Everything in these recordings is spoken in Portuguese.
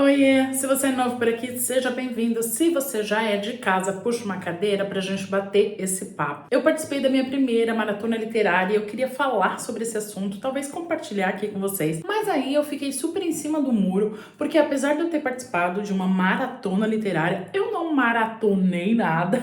Oiê, se você é novo por aqui, seja bem-vindo. Se você já é de casa, puxa uma cadeira pra gente bater esse papo. Eu participei da minha primeira maratona literária e eu queria falar sobre esse assunto, talvez compartilhar aqui com vocês. Mas aí eu fiquei super em cima do muro, porque apesar de eu ter participado de uma maratona literária, eu não maratonei nada.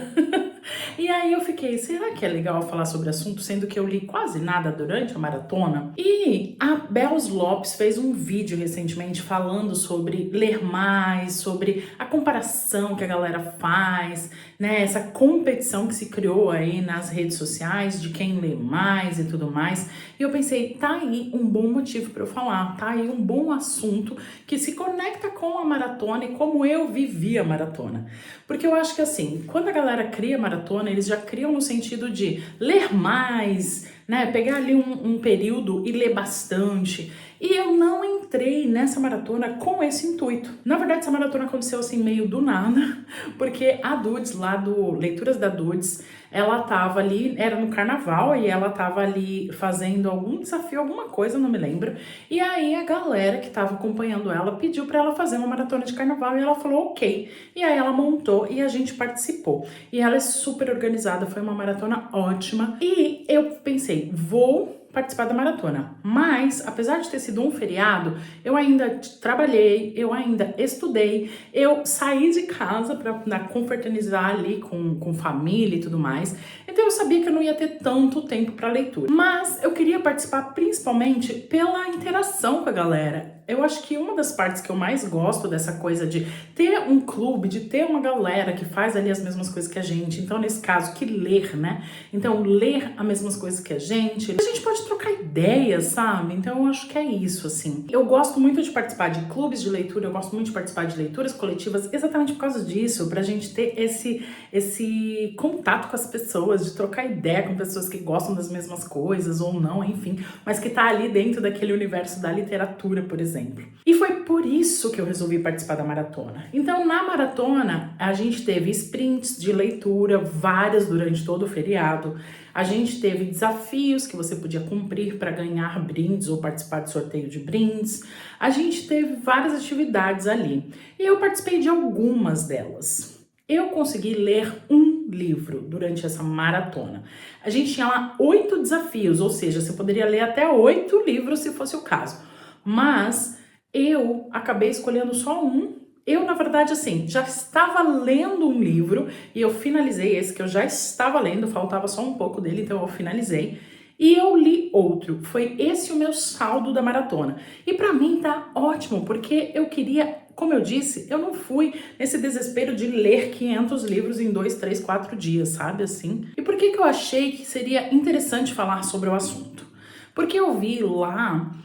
E aí eu fiquei, será que é legal falar sobre o assunto, sendo que eu li quase nada durante a maratona? E a Bels Lopes fez um vídeo recentemente falando sobre ler mais, sobre a comparação que a galera faz, né? Essa competição que se criou aí nas redes sociais de quem lê mais e tudo mais. E eu pensei, tá aí um bom motivo para eu falar, tá aí um bom assunto que se conecta com a maratona e como eu vivi a maratona. Porque eu acho que assim, quando a galera cria maratona, eles já criam no sentido de ler mais, né? Pegar ali um período e ler bastante. E eu não entrei nessa maratona com esse intuito. Na verdade, essa maratona aconteceu assim meio do nada, porque a Dudes lá do Leituras da Dudes, ela tava ali, era no carnaval, e ela tava ali fazendo algum desafio, alguma coisa, não me lembro. E aí a galera que tava acompanhando ela pediu pra ela fazer uma maratona de carnaval e ela falou ok. E aí ela montou e a gente participou. E ela é super organizada, foi uma maratona ótima. E eu pensei, vou participar da maratona, mas apesar de ter sido um feriado, eu ainda trabalhei, eu ainda estudei, eu saí de casa para confraternizar ali com família e tudo mais, então eu sabia que eu não ia ter tanto tempo para leitura, mas eu queria participar principalmente pela interação com a galera. Eu acho que uma das partes que eu mais gosto dessa coisa de ter um clube, de ter uma galera que faz ali as mesmas coisas que a gente, então nesse caso, que ler, né? Então ler as mesmas coisas que a gente pode trocar ideias, sabe? Então eu acho que é isso, assim. Eu gosto muito de participar de clubes de leitura, eu gosto muito de participar de leituras coletivas exatamente por causa disso, pra gente ter esse contato com as pessoas, de trocar ideia com pessoas que gostam das mesmas coisas ou não, enfim, mas que tá ali dentro daquele universo da literatura, por exemplo. E foi por isso que eu resolvi participar da maratona. Então, na maratona, a gente teve sprints de leitura, várias durante todo o feriado. A gente teve desafios que você podia cumprir para ganhar brindes ou participar de sorteio de brindes. A gente teve várias atividades ali. E eu participei de algumas delas. Eu consegui ler um livro durante essa maratona. A gente tinha lá 8 desafios, ou seja, você poderia ler até 8 livros se fosse o caso. Mas eu acabei escolhendo só um. Eu, na verdade, assim, já estava lendo um livro e eu finalizei esse que eu já estava lendo, faltava só um pouco dele, então eu finalizei. E eu li outro. Foi esse o meu saldo da maratona. E pra mim tá ótimo, porque eu queria, como eu disse, eu não fui nesse desespero de ler 500 livros em 2, 3, 4 dias, sabe assim? E por que eu achei que seria interessante falar sobre o assunto? Porque eu vi lá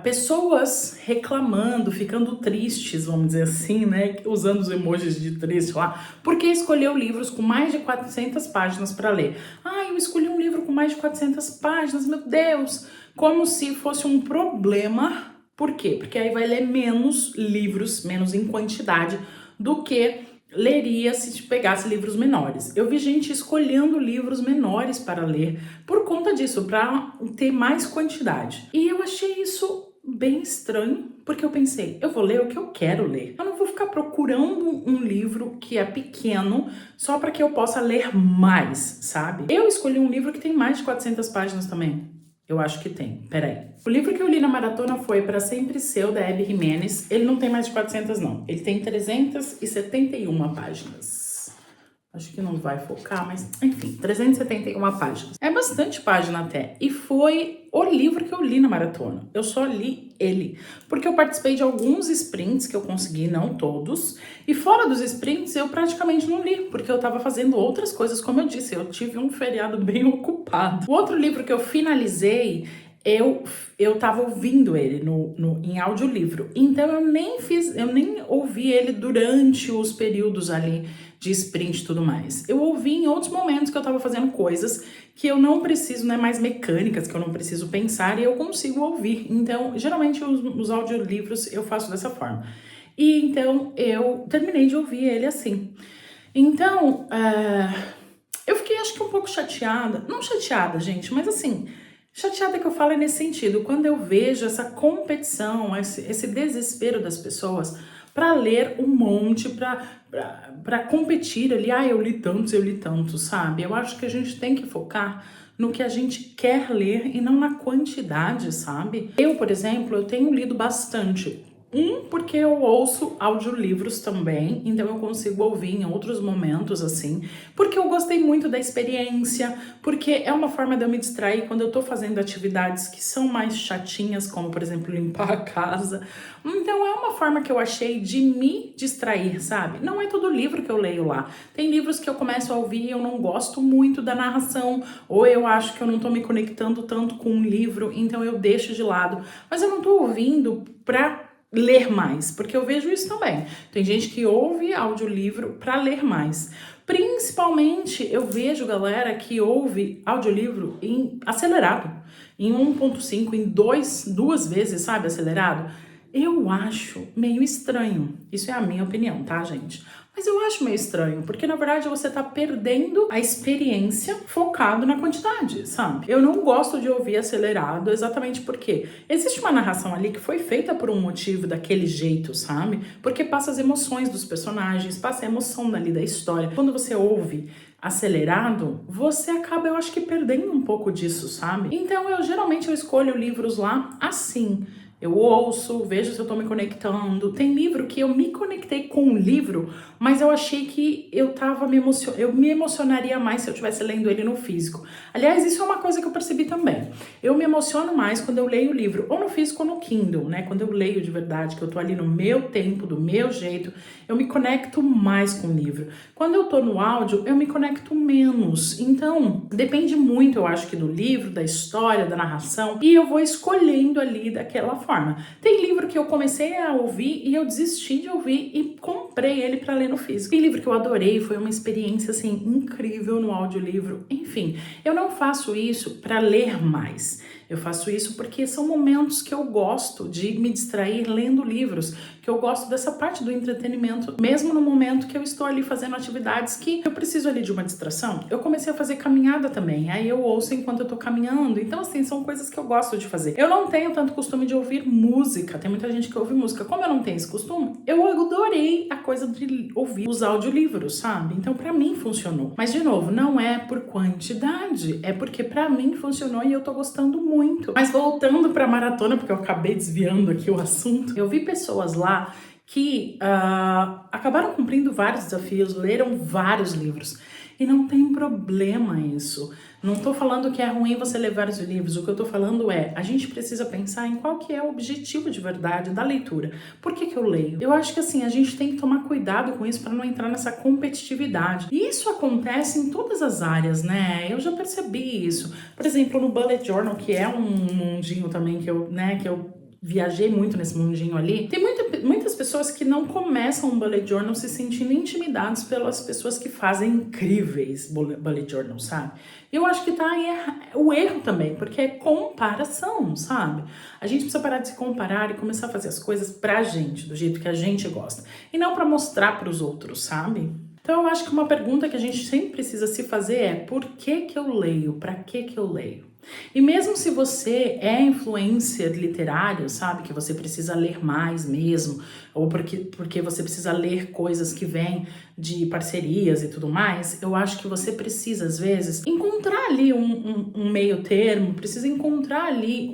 pessoas reclamando, ficando tristes, vamos dizer assim, né? Usando os emojis de triste lá, porque escolheu livros com mais de 400 páginas para ler. Ah, eu escolhi um livro com mais de 400 páginas, meu Deus! Como se fosse um problema. Por quê? Porque aí vai ler menos livros, menos em quantidade, do que leria se pegasse livros menores. Eu vi gente escolhendo livros menores para ler por conta disso, para ter mais quantidade. E eu achei isso bem estranho, porque eu pensei, eu vou ler o que eu quero ler. Eu não vou ficar procurando um livro que é pequeno só para que eu possa ler mais, sabe? Eu escolhi um livro que tem mais de 400 páginas também. Eu acho que tem, peraí. O livro que eu li na maratona foi Pra Sempre Seu, da Abby Jimenez. Ele não tem mais de 400, não. Ele tem 371 páginas. Acho que não vai focar, mas enfim, 371 páginas. É bastante página até. E foi o livro que eu li na maratona. Eu só li ele, porque eu participei de alguns sprints que eu consegui, não todos. E fora dos sprints, eu praticamente não li, porque eu tava fazendo outras coisas, como eu disse. Eu tive um feriado bem ocupado. O outro livro que eu finalizei, eu tava ouvindo ele em audiolivro. Então eu nem ouvi ele durante os períodos ali de sprint e tudo mais. Eu ouvi em outros momentos que eu tava fazendo coisas que eu não preciso, né, mais mecânicas, que eu não preciso pensar e eu consigo ouvir. Então, geralmente os audiolivros eu faço dessa forma. E então eu terminei de ouvir ele assim. Então, eu fiquei acho que um pouco chateada. Não chateada, gente, mas assim, chateada que eu falo é nesse sentido. Quando eu vejo essa competição, esse desespero das pessoas para ler um monte, para competir ali. Ah, eu li tantos, sabe? Eu acho que a gente tem que focar no que a gente quer ler e não na quantidade, sabe? Eu, por exemplo, eu tenho lido bastante. Porque eu ouço audiolivros também, então eu consigo ouvir em outros momentos, assim, porque eu gostei muito da experiência, porque é uma forma de eu me distrair quando eu tô fazendo atividades que são mais chatinhas, como, por exemplo, limpar a casa. Então é uma forma que eu achei de me distrair, sabe? Não é todo livro que eu leio lá. Tem livros que eu começo a ouvir e eu não gosto muito da narração, ou eu acho que eu não tô me conectando tanto com um livro, então eu deixo de lado. Mas eu não tô ouvindo pra ler mais, porque eu vejo isso também. Tem gente que ouve audiolivro para ler mais. Principalmente eu vejo galera que ouve audiolivro em acelerado, em 1.5, em duas vezes, sabe, acelerado. Eu acho meio estranho. Isso é a minha opinião, tá, gente? Mas eu acho meio estranho, porque na verdade você tá perdendo a experiência focado na quantidade, sabe? Eu não gosto de ouvir acelerado exatamente porque existe uma narração ali que foi feita por um motivo daquele jeito, sabe? Porque passa as emoções dos personagens, passa a emoção dali da história. Quando você ouve acelerado, você acaba, eu acho que perdendo um pouco disso, sabe? Então eu escolho livros lá assim. Eu ouço, vejo se eu tô me conectando. Tem livro que eu me conectei com o livro, mas eu achei que eu me emocionaria mais se eu estivesse lendo ele no físico. Aliás, isso é uma coisa que eu percebi também. Eu me emociono mais quando eu leio o livro, ou no físico ou no Kindle, né? Quando eu leio de verdade, que eu tô ali no meu tempo, do meu jeito, eu me conecto mais com o livro. Quando eu tô no áudio, eu me conecto menos. Então, depende muito, eu acho que do livro, da história, da narração, e eu vou escolhendo ali daquela forma. Tem livro que eu comecei a ouvir e eu desisti de ouvir e comprei ele para ler no físico. Tem livro que eu adorei, foi uma experiência assim incrível no audiolivro. Enfim, eu não faço isso para ler mais. Eu faço isso porque são momentos que eu gosto de me distrair lendo livros, que eu gosto dessa parte do entretenimento, mesmo no momento que eu estou ali fazendo atividades que eu preciso ali de uma distração. Eu comecei a fazer caminhada também, aí eu ouço enquanto eu tô caminhando, então assim, são coisas que eu gosto de fazer. Eu não tenho tanto costume de ouvir música, tem muita gente que ouve música. Como eu não tenho esse costume, eu adorei a coisa de ouvir os audiolivros, sabe? Então pra mim funcionou. Mas de novo, não é por quantidade, é porque pra mim funcionou e eu tô gostando muito. Mas voltando pra maratona, porque eu acabei desviando aqui o assunto, eu vi pessoas lá que acabaram cumprindo vários desafios, leram vários livros. E não tem problema isso. Não tô falando que é ruim você ler vários livros. O que eu tô falando é, a gente precisa pensar em qual que é o objetivo de verdade da leitura. Por que eu leio? Eu acho que assim, a gente tem que tomar cuidado com isso para não entrar nessa competitividade. E isso acontece em todas as áreas, né? Eu já percebi isso. Por exemplo, no Bullet Journal, que é um mundinho também que eu viajei muito nesse mundinho ali. Tem muitas pessoas que não começam um bullet journal se sentindo intimidados pelas pessoas que fazem incríveis bullet journals, sabe? E eu acho que tá aí o erro também, porque é comparação, sabe? A gente precisa parar de se comparar e começar a fazer as coisas pra gente, do jeito que a gente gosta, e não pra mostrar pros outros, sabe? Então eu acho que uma pergunta que a gente sempre precisa se fazer é: por que eu leio? Pra que eu leio? E mesmo se você é influencer literário, sabe, que você precisa ler mais mesmo, ou porque você precisa ler coisas que vêm de parcerias e tudo mais, eu acho que você precisa, às vezes, encontrar ali um meio termo, precisa encontrar ali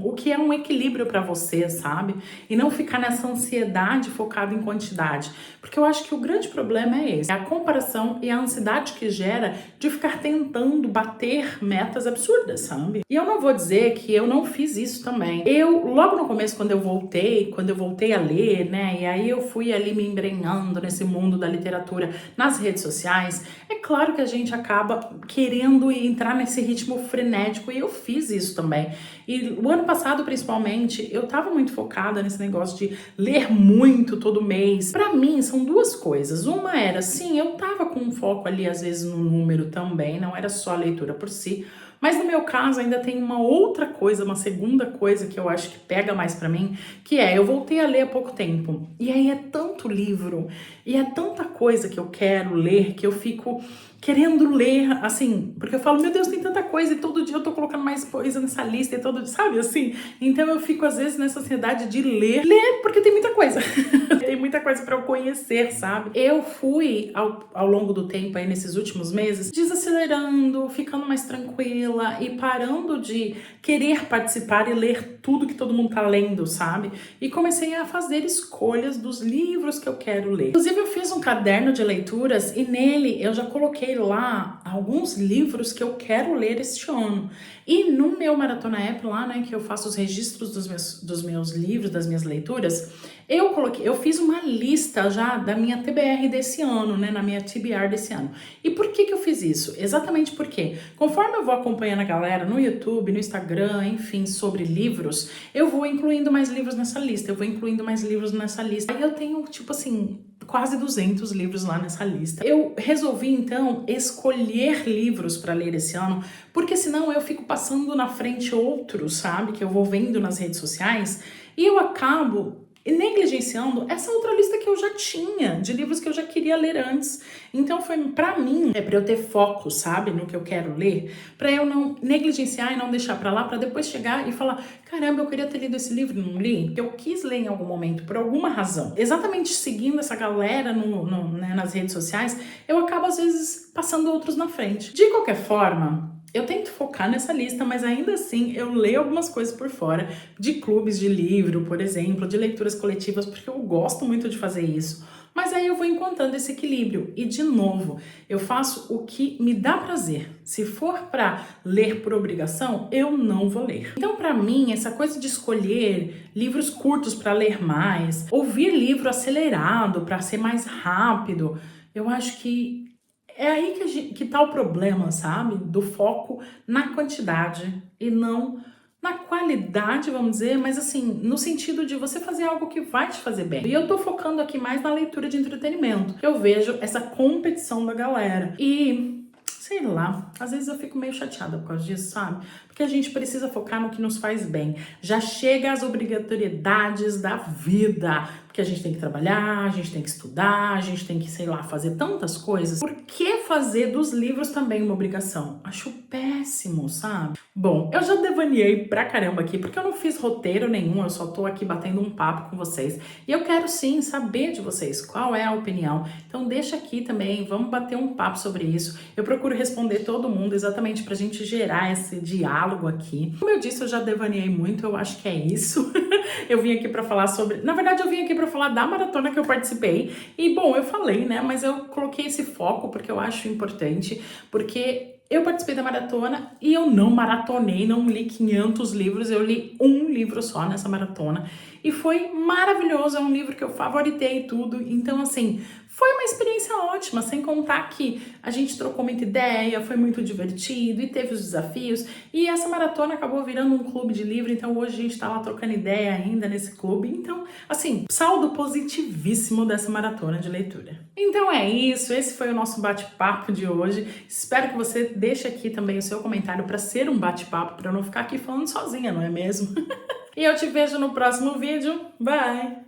o que é um equilíbrio para você, sabe? E não ficar nessa ansiedade focada em quantidade. Porque eu acho que o grande problema é esse, é a comparação e a ansiedade que gera de ficar tentando bater metas absurdas, sabe? E eu não vou dizer que eu não fiz isso também. Eu, logo no começo, quando eu voltei a ler, né, e aí eu fui ali me embrenhando nesse mundo da literatura nas redes sociais, é claro que a gente acaba querendo entrar nesse ritmo frenético, e eu fiz isso também. E o ano passado, principalmente, eu tava muito focada nesse negócio de ler muito todo mês. Pra mim, são duas coisas. Uma era, sim, eu tava com um foco ali, às vezes, no número também, não era só a leitura por si, Mas no meu caso ainda tem uma outra coisa, uma segunda coisa que eu acho que pega mais pra mim, que é, eu voltei a ler há pouco tempo, e aí é tanto livro, e é tanta coisa que eu quero ler, que eu fico querendo ler, assim, porque eu falo, meu Deus, tem tanta coisa, e todo dia eu tô colocando mais coisa nessa lista, e todo dia, sabe, assim? Então eu fico, às vezes, nessa ansiedade de ler, porque tem muita coisa. Tem muita coisa pra eu conhecer, sabe? Eu fui, ao longo do tempo, aí, nesses últimos meses, desacelerando, ficando mais tranquila e parando de querer participar e ler tudo que todo mundo tá lendo, sabe? E comecei a fazer escolhas dos livros que eu quero ler. Inclusive, eu fiz um caderno de leituras e nele eu já coloquei lá alguns livros que eu quero ler este ano. E no meu Maratona App lá, né, que eu faço os registros dos meus livros, das minhas leituras, eu fiz uma lista já da minha TBR desse ano, né, na minha TBR desse ano. E por que eu fiz isso? Exatamente porque, conforme eu vou acompanhando a galera no YouTube, no Instagram, enfim, sobre livros, eu vou incluindo mais livros nessa lista, Aí eu tenho, tipo assim, quase 200 livros lá nessa lista. Eu resolvi, então, escolher livros para ler esse ano, porque senão eu fico passando na frente outros, sabe, que eu vou vendo nas redes sociais, e eu acabo negligenciando essa outra lista que eu já tinha, de livros que eu já queria ler antes. Então foi, pra mim, pra eu ter foco, sabe, no que eu quero ler, pra eu não negligenciar e não deixar pra lá, pra depois chegar e falar, caramba, eu queria ter lido esse livro e não li, que eu quis ler em algum momento, por alguma razão. Exatamente seguindo essa galera né, nas redes sociais, eu acabo às vezes passando outros na frente. De qualquer forma, eu tento focar nessa lista, mas ainda assim eu leio algumas coisas por fora, de clubes de livro, por exemplo, de leituras coletivas, porque eu gosto muito de fazer isso. Mas aí eu vou encontrando esse equilíbrio. E, de novo, eu faço o que me dá prazer. Se for para ler por obrigação, eu não vou ler. Então, para mim, essa coisa de escolher livros curtos para ler mais, ouvir livro acelerado para ser mais rápido, eu acho que é aí que tá o problema, sabe? Do foco na quantidade e não na qualidade, vamos dizer, mas assim, no sentido de você fazer algo que vai te fazer bem. E eu tô focando aqui mais na leitura de entretenimento. Eu vejo essa competição da galera. E sei lá, às vezes eu fico meio chateada por causa disso, sabe? Porque a gente precisa focar no que nos faz bem. Já chega às obrigatoriedades da vida, porque a gente tem que trabalhar, a gente tem que estudar, a gente tem que, sei lá, fazer tantas coisas. Por que fazer dos livros também uma obrigação? Acho péssimo, sabe? Bom, eu já devaneei pra caramba aqui, porque eu não fiz roteiro nenhum, eu só tô aqui batendo um papo com vocês. E eu quero sim saber de vocês qual é a opinião. Então deixa aqui também, vamos bater um papo sobre isso. Eu procuro responder todo mundo exatamente pra gente gerar esse diálogo aqui. Como eu disse, eu já devaneei muito, eu acho que é isso. Eu vim aqui pra falar sobre... Na verdade, eu vim aqui pra falar da maratona que eu participei. E, bom, eu falei, né? Mas eu coloquei esse foco porque eu acho importante, porque eu participei da maratona e eu não maratonei, não li 500 livros, eu li um livro só nessa maratona. E foi maravilhoso, é um livro que eu favoritei tudo. Então, assim, foi uma experiência ótima, sem contar que a gente trocou muita ideia, foi muito divertido e teve os desafios. E essa maratona acabou virando um clube de livro, então hoje a gente tá lá trocando ideia ainda nesse clube. Então, assim, saldo positivíssimo dessa maratona de leitura. Então é isso, esse foi o nosso bate-papo de hoje. Espero que você deixe aqui também o seu comentário para ser um bate-papo, para eu não ficar aqui falando sozinha, não é mesmo? E eu te vejo no próximo vídeo. Bye!